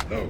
No.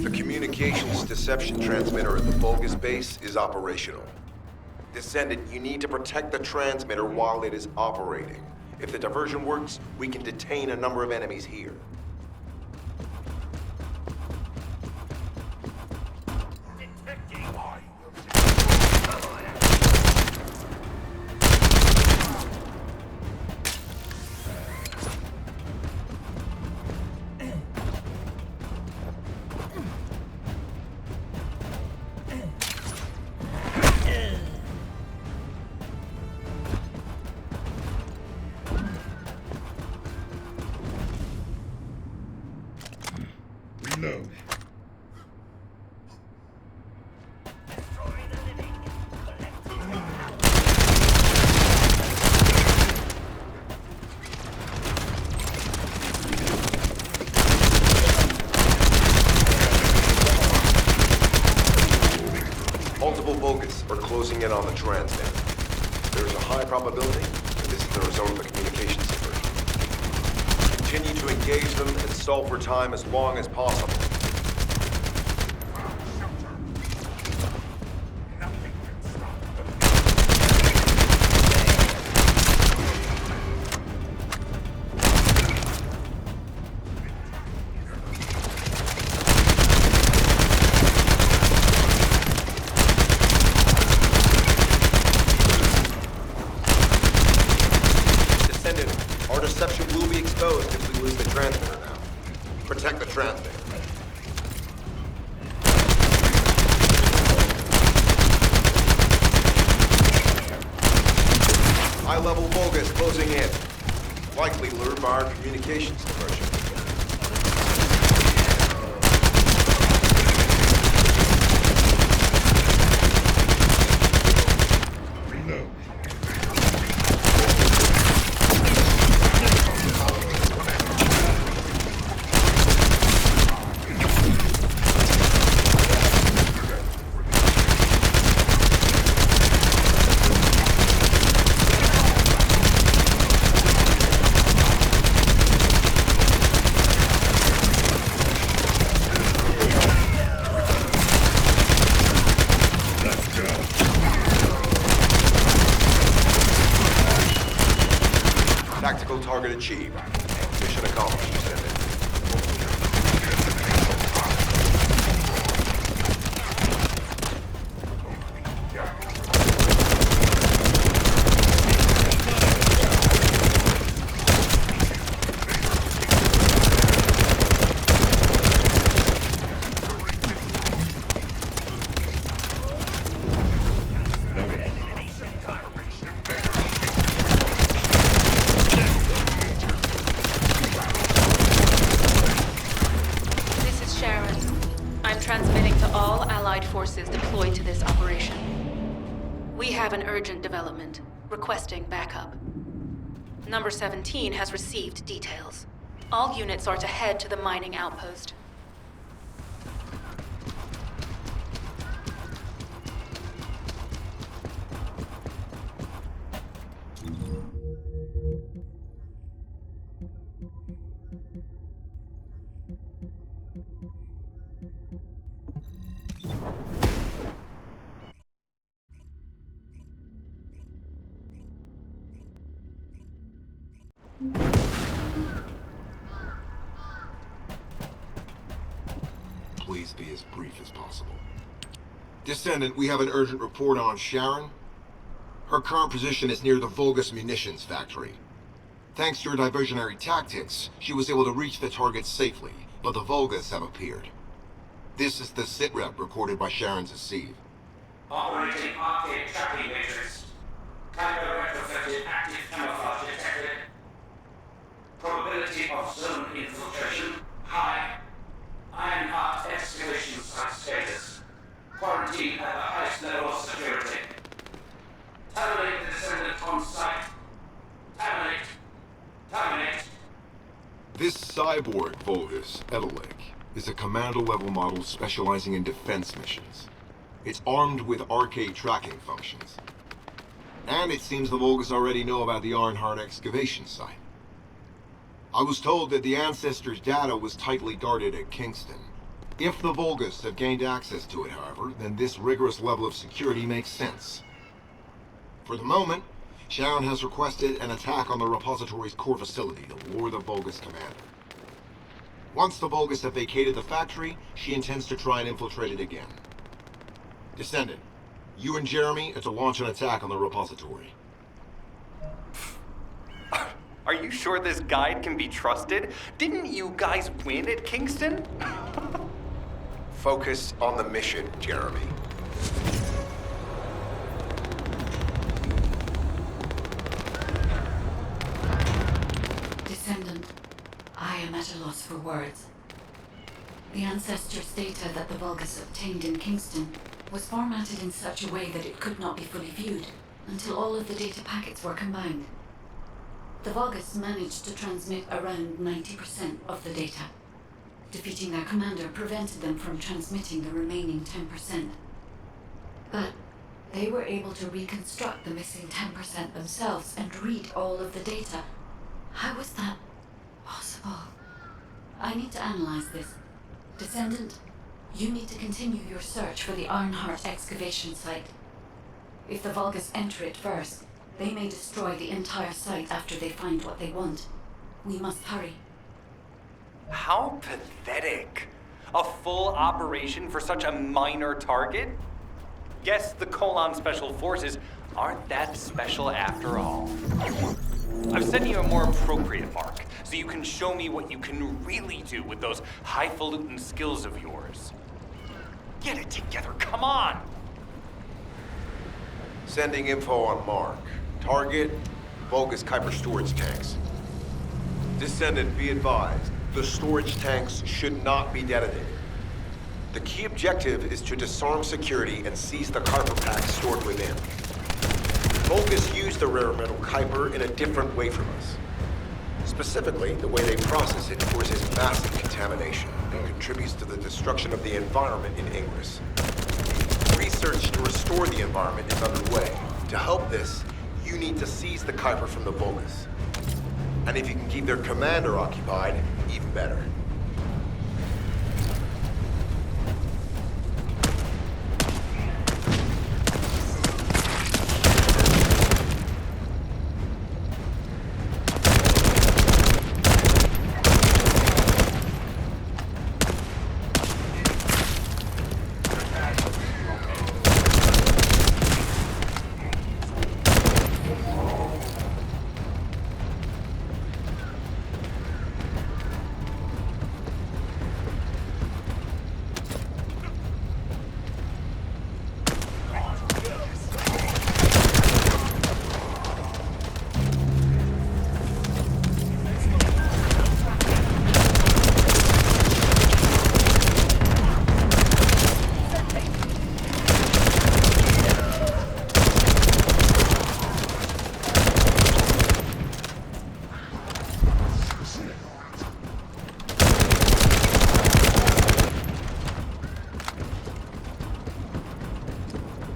The communications deception transmitter at the Vulgus base is operational. Descendant, you need to protect the transmitter while it is operating. If the diversion works, we can detain a number of enemies here. No. Multiple Vulgus are closing in on the transmitter. There is a high probability that this is the result of a communications diversion. Continue to engage them and stall for time as long as possible. Our deception will be exposed if we lose the transmitter now. Protect the transmitter. High-level Vulgus closing in. Likely lured by our communications diversion. Target achieved. Mission accomplished, Descendant. Transmitting to all Allied forces deployed to this operation. We have an urgent development, requesting backup. Number 17 has received details. All units are to head to the mining outpost. Please be as brief as possible. Descendant, we have an urgent report on Sharon. Her current position is near the Vulgus munitions factory. Thanks to your diversionary tactics, she was able to reach the target safely, but the Vulgus have appeared. This is the sitrep recorded by Sharon's Asive. Operating arcade tracking matrix. Tango retrofitted active camouflage detected. Probability of zone infiltration high. Ironheart excavation site status. Quarantine at the highest level of security. Terminate the Descendant on site. Terminate. Terminate. This cyborg Vulgus, Edelec, is a commando-level model specializing in defense missions. It's armed with arcade tracking functions. And it seems the Vulgus already know about the Ironheart excavation site. I was told that the Ancestors' data was tightly guarded at Kingston. If the Vulgus have gained access to it, however, then this rigorous level of security makes sense. For the moment, Sharon has requested an attack on the repository's core facility to lure the Vulgus commander. Once the Vulgus have vacated the factory, she intends to try and infiltrate it again. Descendant, you and Jeremy are to launch an attack on the repository. Are you sure this guide can be trusted? Didn't you guys win at Kingston? Focus on the mission, Jeremy. Descendant, I am at a loss for words. The Ancestors' data that the Vulgus obtained in Kingston was formatted in such a way that it could not be fully viewed until all of the data packets were combined. The Vulgus managed to transmit around 90% of the data. Defeating their commander prevented them from transmitting the remaining 10%. But they were able to reconstruct the missing 10% themselves and read all of the data. How was that possible? I need to analyze this. Descendant, you need to continue your search for the Ironheart excavation site. If the Vulgus enter it first, they may destroy the entire site after they find what they want. We must hurry. How pathetic. A full operation for such a minor target? Guess the Colon Special Forces aren't that special after all. I've sent you a more appropriate mark, so you can show me what you can really do with those highfalutin skills of yours. Get it together, come on! Sending info on Mark. Target, Vulgus Kuiper storage tanks. Descendant, be advised. The storage tanks should not be detonated. The key objective is to disarm security and seize the Kuiper pack stored within. Vulgus use the rare metal Kuiper in a different way from us. Specifically, the way they process it causes massive contamination and contributes to the destruction of the environment in Ingress. Research to restore the environment is underway. To help this, you need to seize the Kuiper from the Vulgus. And if you can keep their commander occupied, even better.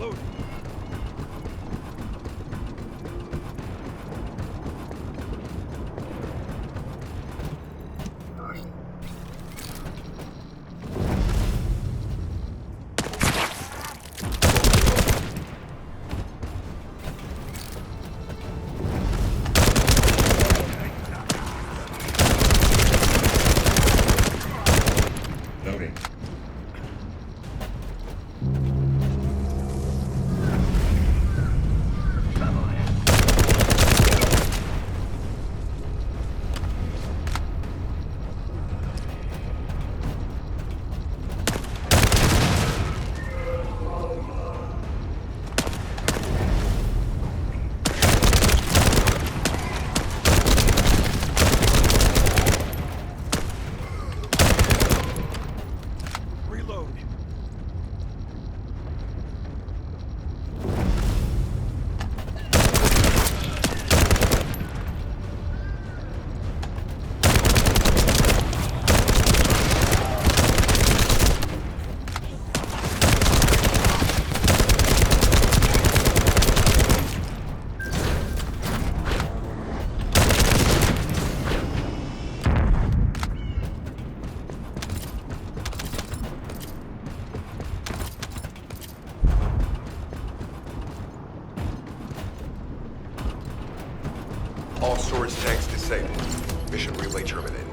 Loading. All storage tanks disabled. Mission relay terminated.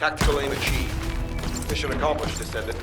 Tactical aim achieved. Mission accomplished, Descendant.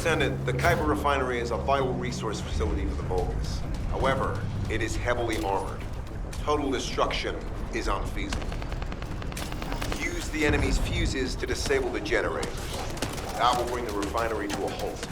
Descendant, the Kuiper refinery is a vital resource facility for the Vulgus. However, it is heavily armored. Total destruction is unfeasible. Use the enemy's fuses to disable the generators. That will bring the refinery to a halt.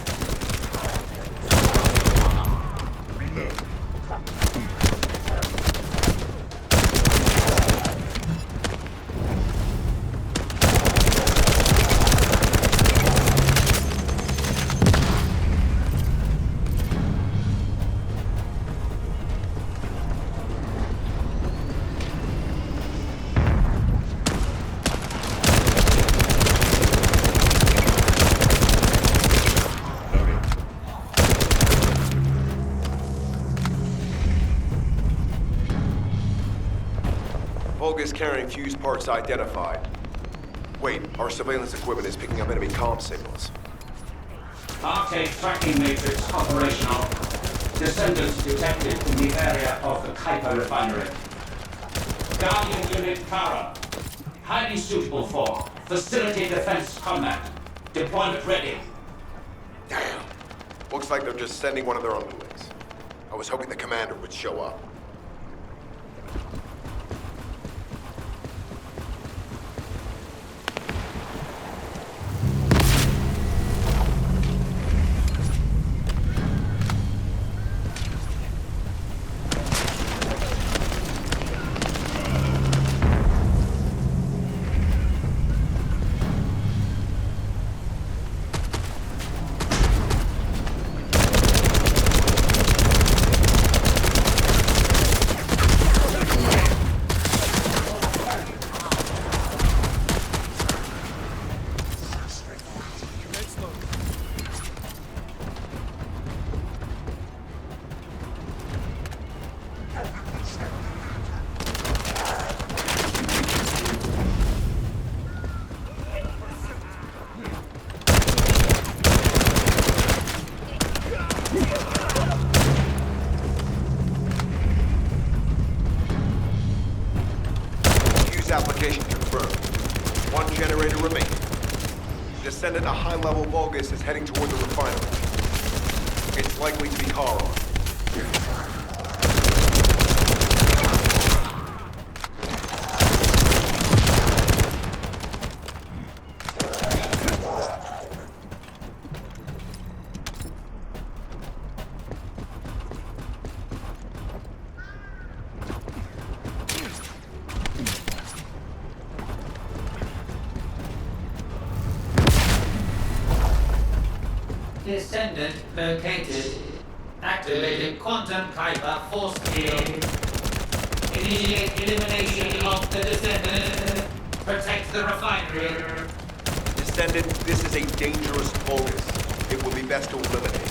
Vulgus carrying fuse parts identified. Wait, our surveillance equipment is picking up enemy comm signals. Arcade tracking matrix operational. Descendants detected in the area of the Kuiper refinery. Guardian unit Kara. Highly suitable for facility defense combat. Deployment ready. Damn. Looks like they're just sending one of their underlings. I was hoping the commander would show up. Application confirmed. One generator remaining. Descendant, a high-level Vulgus is heading toward the refinery. It's likely to be Charon. Descendant located. Activated quantum Kuiper force field. Initiate elimination of the Descendant. Protect the refinery. Descendant, this is a dangerous Vulgus. It will be best to eliminate.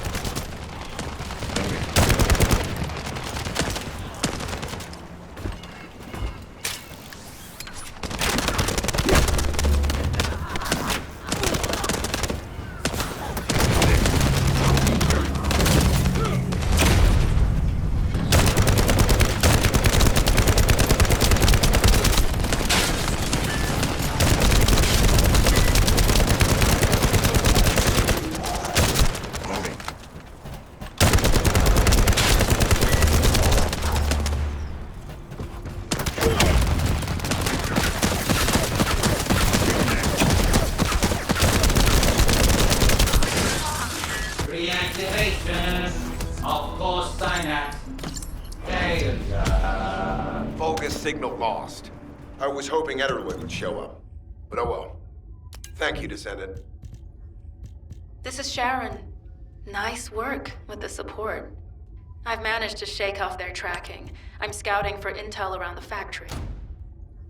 Reactivation of core synapse. Failure. Vulgus signal lost. I was hoping Ederlin would show up. But oh well. Thank you, Descendant. This is Sharon. Nice work with the support. I've managed to shake off their tracking. I'm scouting for intel around the factory.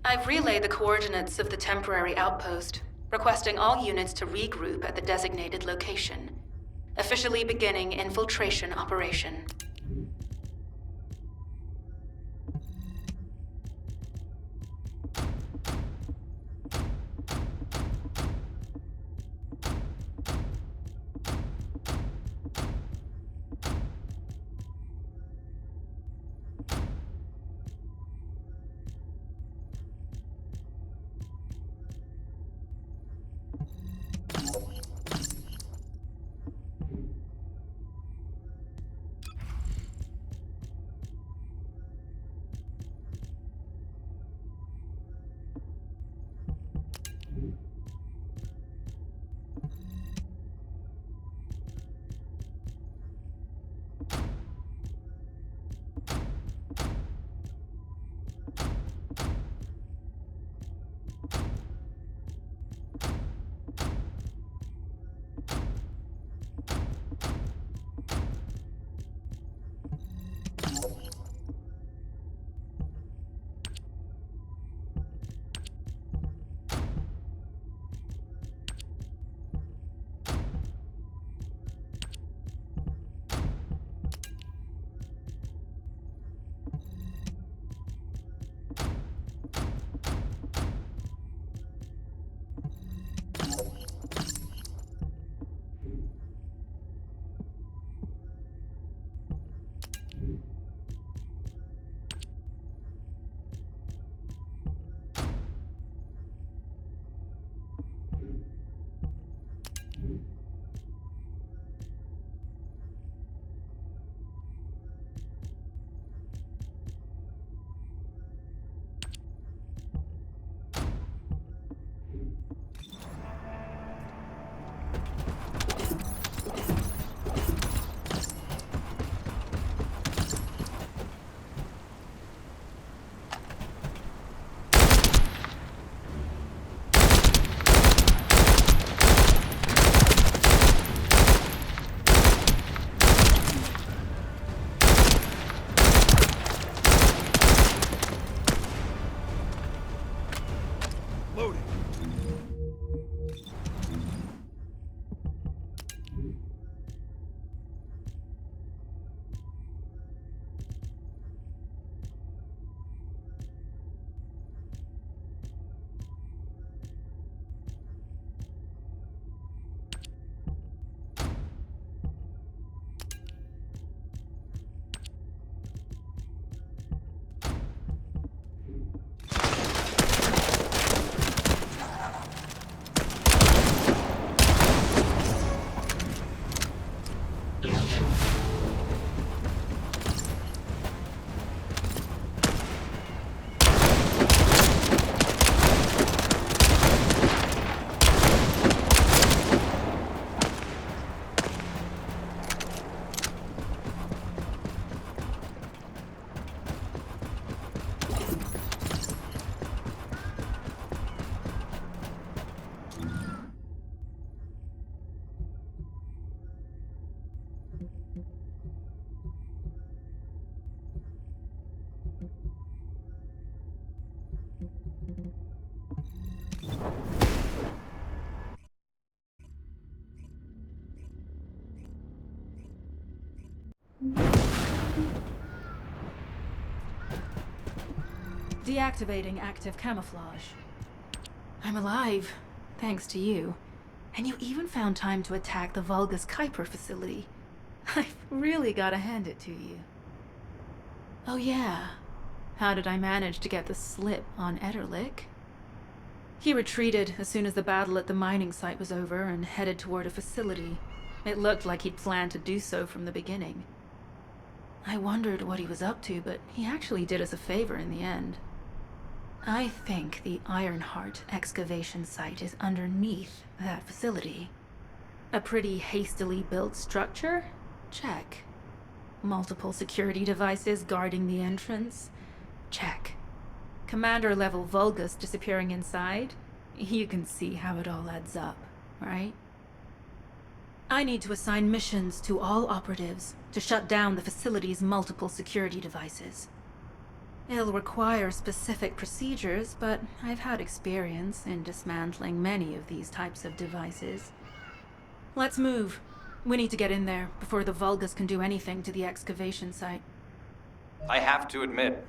I've relayed the coordinates of the temporary outpost, requesting all units to regroup at the designated location. Officially beginning infiltration operation. Deactivating active camouflage. I'm alive, thanks to you. And you even found time to attack the Vulgus Kuiper facility. I've really gotta hand it to you. Oh yeah, how did I manage to get the slip on Ederlich? He retreated as soon as the battle at the mining site was over and headed toward a facility. It looked like he'd planned to do so from the beginning. I wondered what he was up to, but he actually did us a favor in the end. I think the Ironheart excavation site is underneath that facility. A pretty hastily built structure? Check. Multiple security devices guarding the entrance? Check. Commander-level Vulgus disappearing inside? You can see how it all adds up, right? I need to assign missions to all operatives to shut down the facility's multiple security devices. It'll require specific procedures, but I've had experience in dismantling many of these types of devices. Let's move. We need to get in there before the Vulgus can do anything to the excavation site. I have to admit,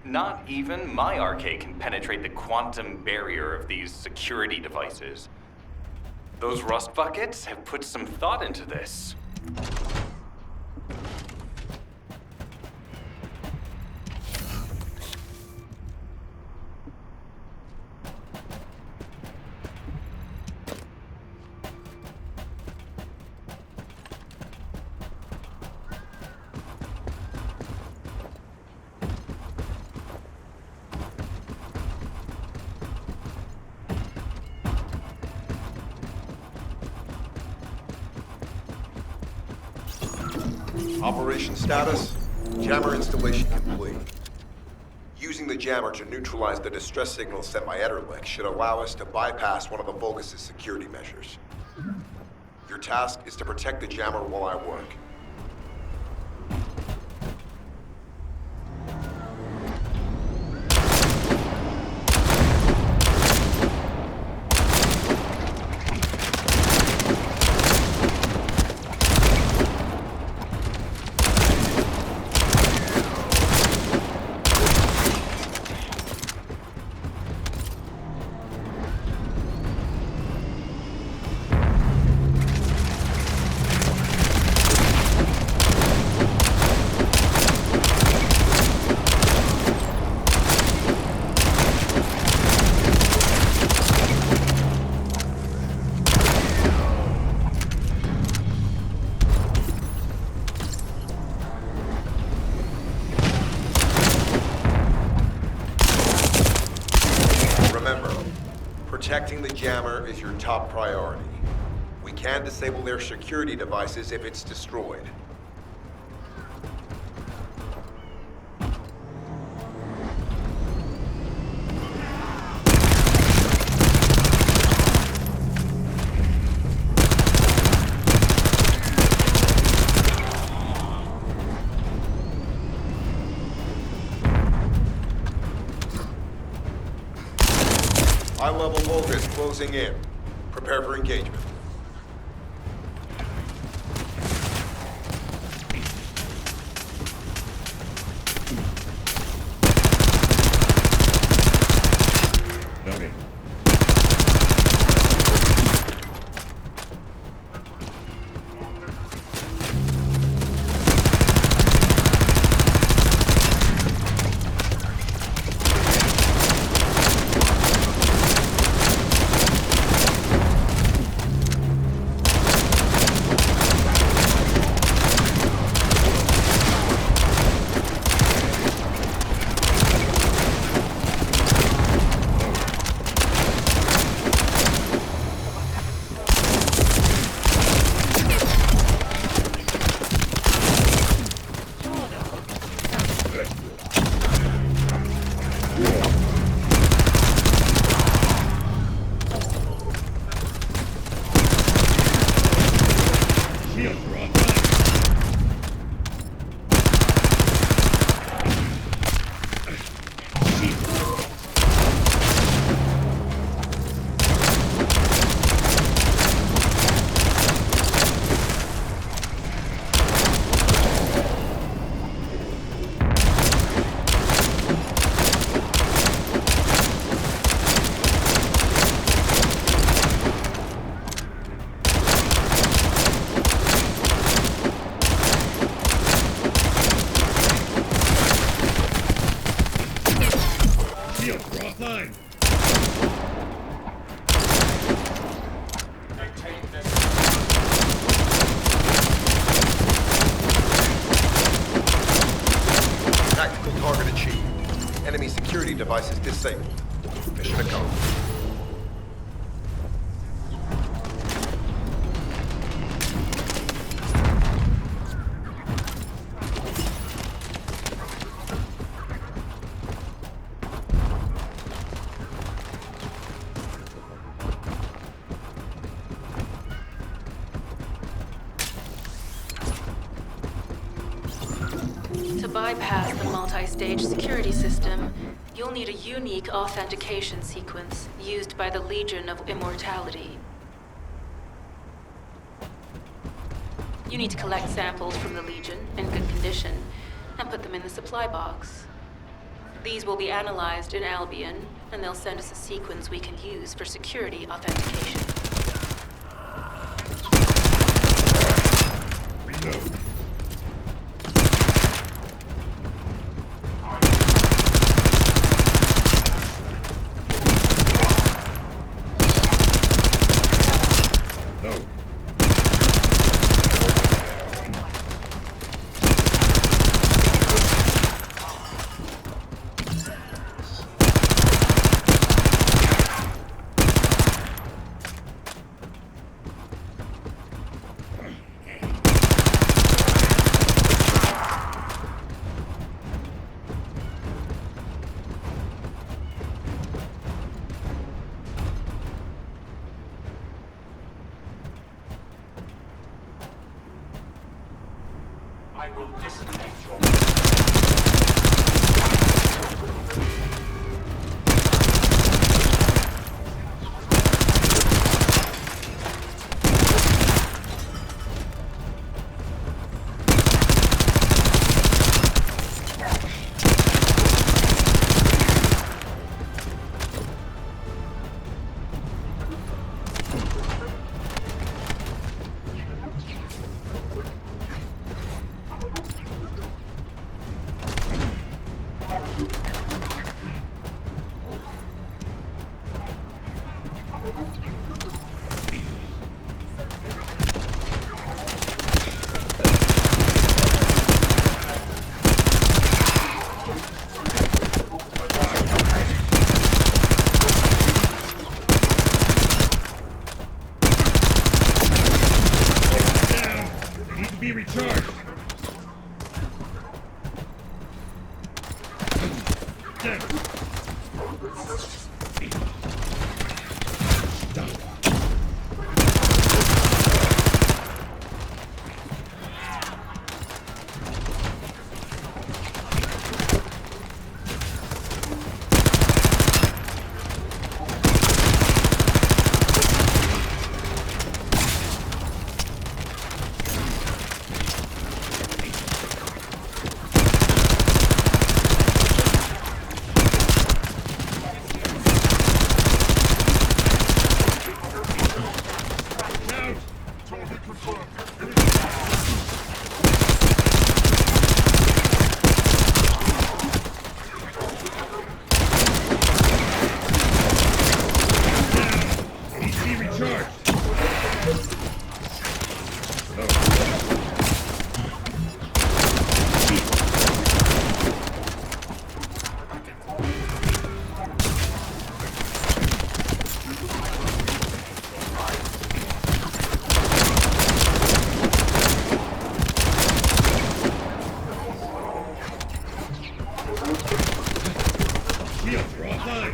not even my arcade can penetrate the quantum barrier of these security devices. Those rust buckets have put some thought into this. Operation status, jammer installation complete. Using the jammer to neutralize the distress signal sent by Ederlich should allow us to bypass one of the Vulgus' security measures. Your task is to protect the jammer while I work. Protecting the jammer is your top priority. We can disable their security devices if it's destroyed. High-level Vulgus closing in. Prepare for engagement. Okay. offline. Tactical target achieved. Enemy security devices disabled. Mission accomplished. To bypass the multi-stage security system, you'll need a unique authentication sequence used by the Legion of Immortality. You need to collect samples from the Legion in good condition and put them in the supply box. These will be analyzed in Albion, and they'll send us a sequence we can use for security authentication. Reload. No. I will disconnect your... Need to be recharged. Damn. Stop. Need to be recharged. Shields are offline.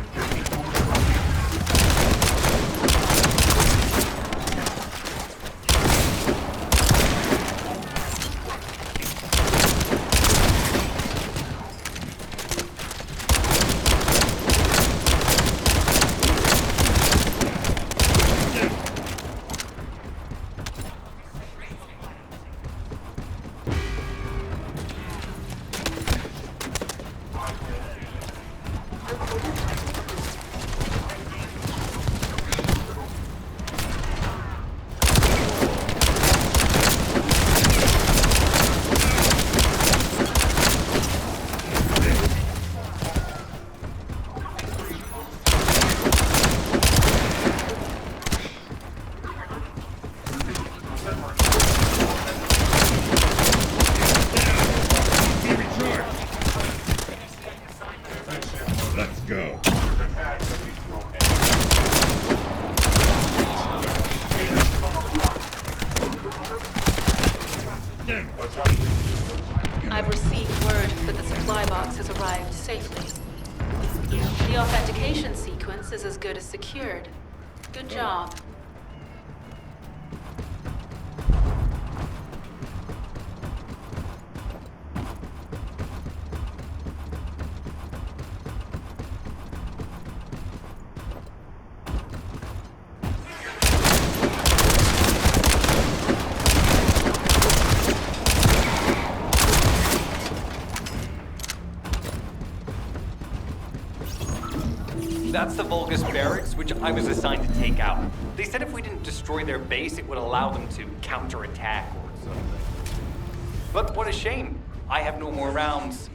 Let's go. Damn. I've received word that the supply box has arrived safely. The authentication sequence is as good as secured. Good job. That's the Vulgus barracks, which I was assigned to take out. They said if we didn't destroy their base, it would allow them to counterattack or something. But what a shame. I have no more rounds.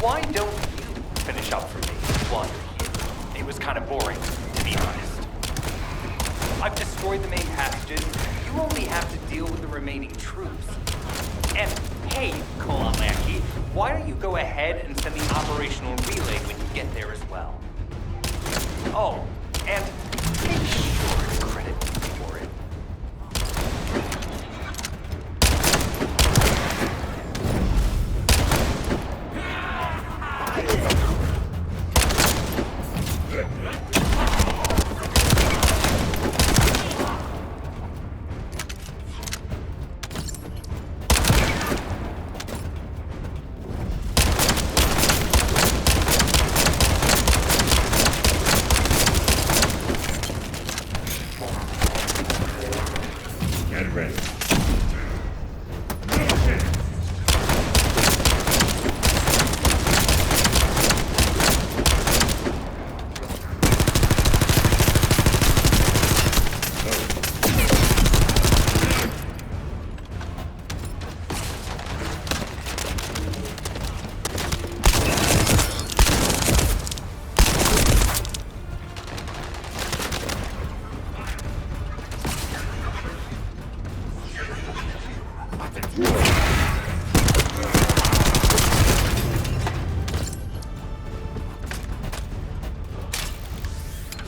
Why don't you finish up for me while you're here? It was kind of boring, to be honest. I've destroyed the main passages. You only have to deal with the remaining troops. And hey, Colon Lackey, why don't you go ahead and send the operational relay when you get there as well? Oh, and make sure to credit me for it. Get ready.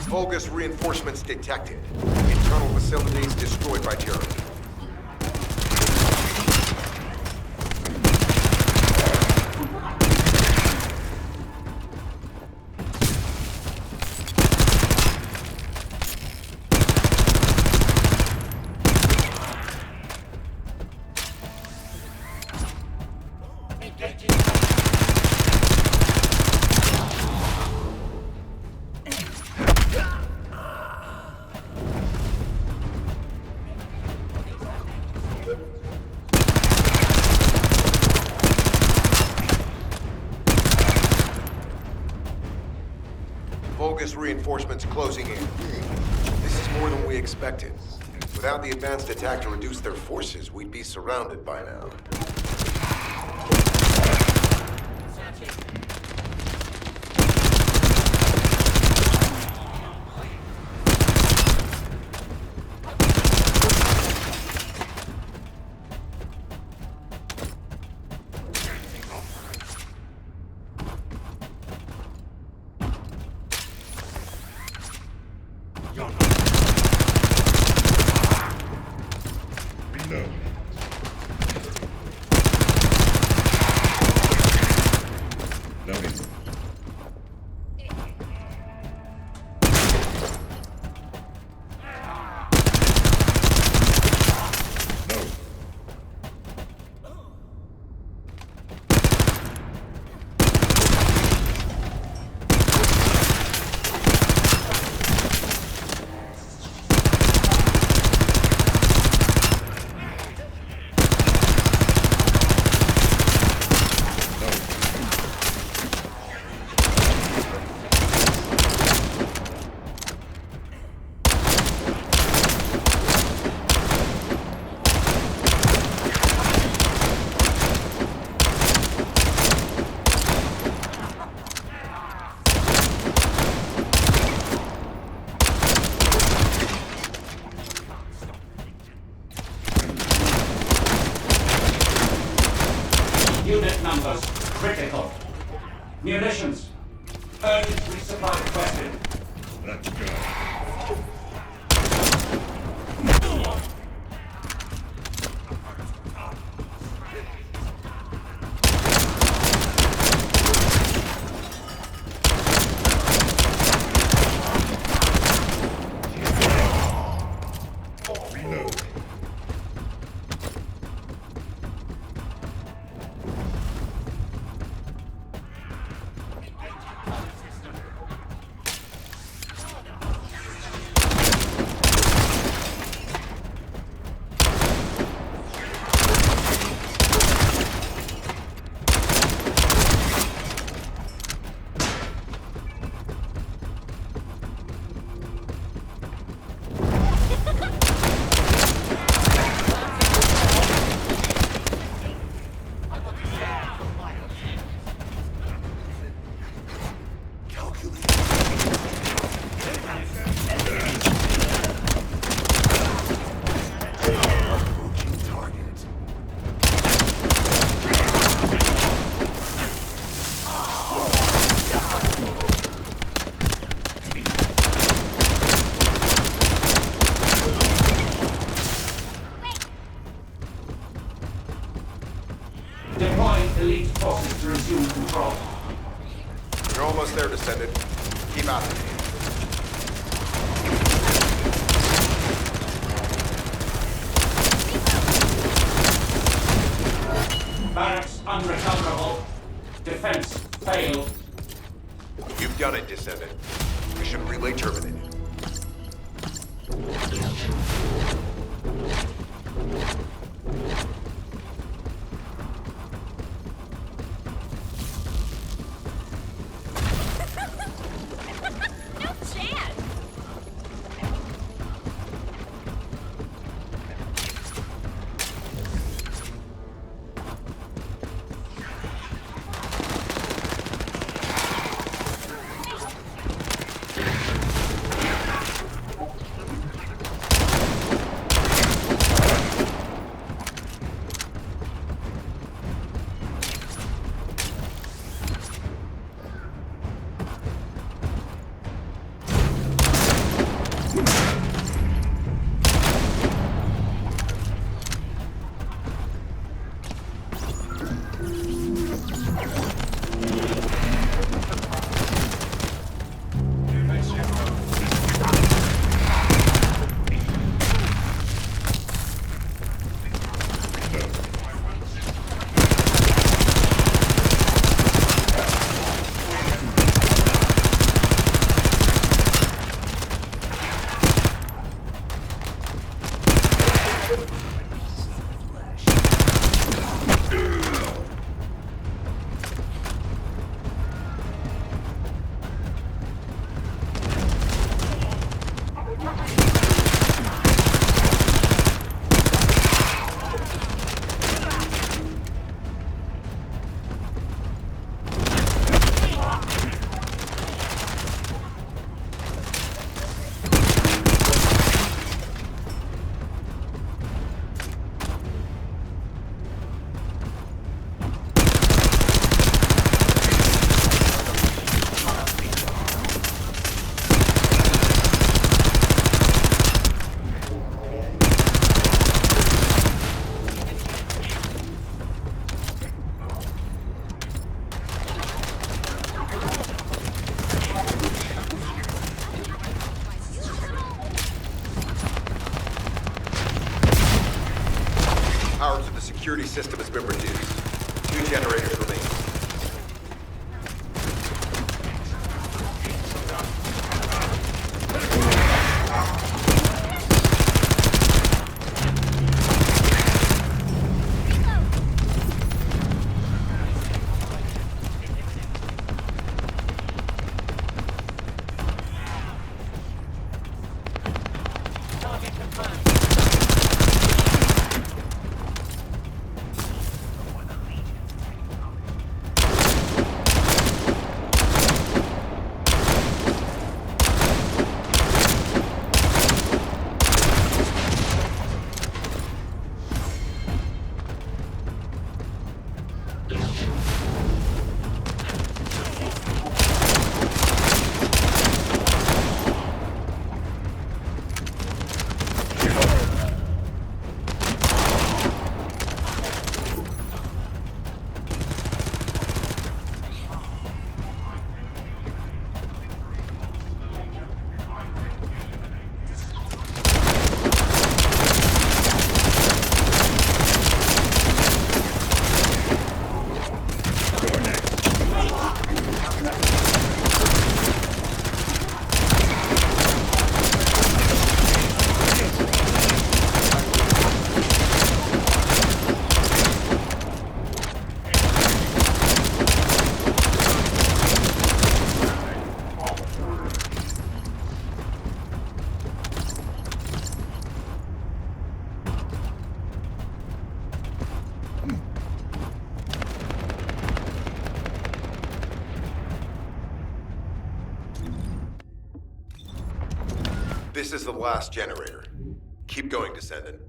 Vulgus reinforcements detected. Internal facilities destroyed by tyranny. Vulgus reinforcements closing in. This is more than we expected. Without the advanced attack to reduce their forces, we'd be surrounded by now. Reload. Loading. Load. Unit numbers critical. Munitions. Urgent resupply requested. Let's go. Reload. Deploying elite forces to resume control. You're almost there, Descendant. Keep at it. Barracks unrecoverable. Defense failed. You've done it, Descendant. Mission relay terminated. No chance! Power to the security system has been reduced. 2 generators remain. This is the last generator. Keep going, Descendant.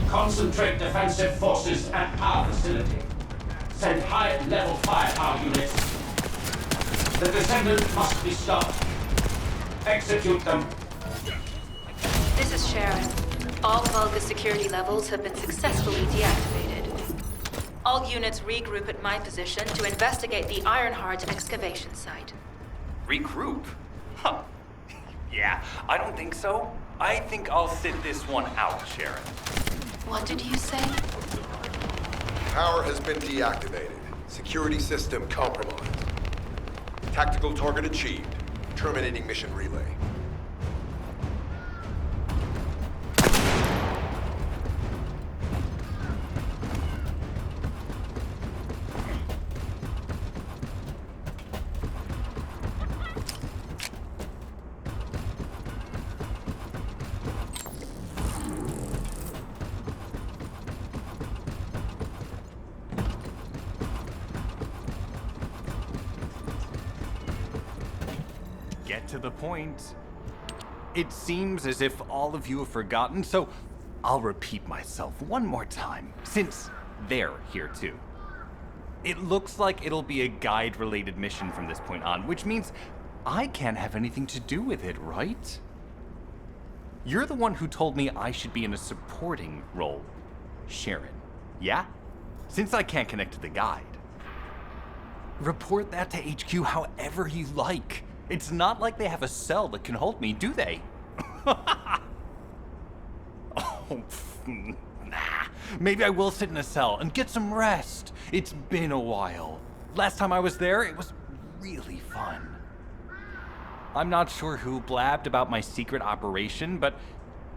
Concentrate defensive forces at our facility. Send high-level firepower units. The Descendant must be stopped. Execute them. This is Sharon. All Vulgus security levels have been successfully deactivated. All units regroup at my position to investigate the Ironheart excavation site. Regroup? Huh. Yeah, I don't think so. I think I'll sit this one out, Sharon. What did you say? Power has been deactivated. Security system compromised. Tactical target achieved. Terminating mission relay. Get to the point. It seems as if all of you have forgotten, so I'll repeat myself one more time, since they're here too. It looks like it'll be a guide-related mission from this point on, which means I can't have anything to do with it, right? You're the one who told me I should be in a supporting role, Sharon. Yeah? Since I can't connect to the guide. Report that to HQ however you like. It's not like they have a cell that can hold me, do they? Oh, nah. Maybe I will sit in a cell and get some rest. It's been a while. Last time I was there, it was really fun. I'm not sure who blabbed about my secret operation, but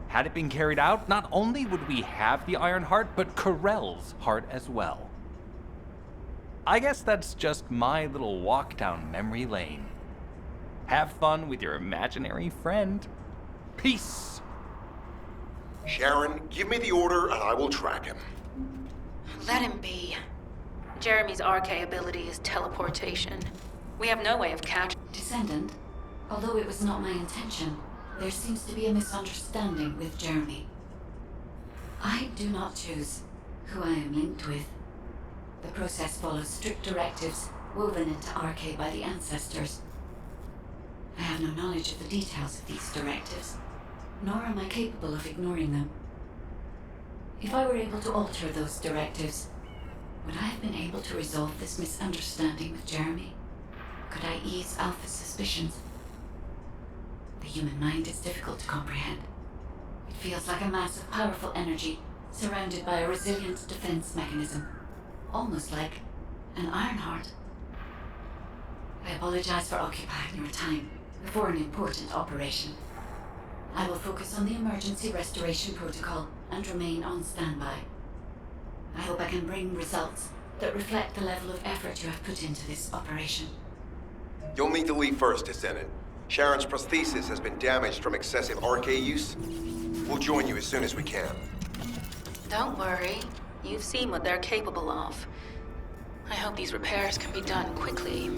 had it been carried out, not only would we have the Iron Heart, but Corell's heart as well. I guess that's just my little walk down memory lane. Have fun with your imaginary friend. Peace. Sharon, give me the order and I will track him. Let him be. Jeremy's RK ability is teleportation. We have no way of catching. Descendant, although it was not my intention, there seems to be a misunderstanding with Jeremy. I do not choose who I am linked with. The process follows strict directives woven into RK by the ancestors. I have no knowledge of the details of these directives, nor am I capable of ignoring them. If I were able to alter those directives, would I have been able to resolve this misunderstanding with Jeremy? Could I ease Alpha's suspicions? The human mind is difficult to comprehend. It feels like a mass of powerful energy surrounded by a resilient defense mechanism, almost like an Ironheart. I apologize for occupying your time before an important operation. I will focus on the emergency restoration protocol and remain on standby. I hope I can bring results that reflect the level of effort you have put into this operation. You'll need to leave first, Descendant. Sharon's prosthesis has been damaged from excessive arcade use. We'll join you as soon as we can. Don't worry. You've seen what they're capable of. I hope these repairs can be done quickly.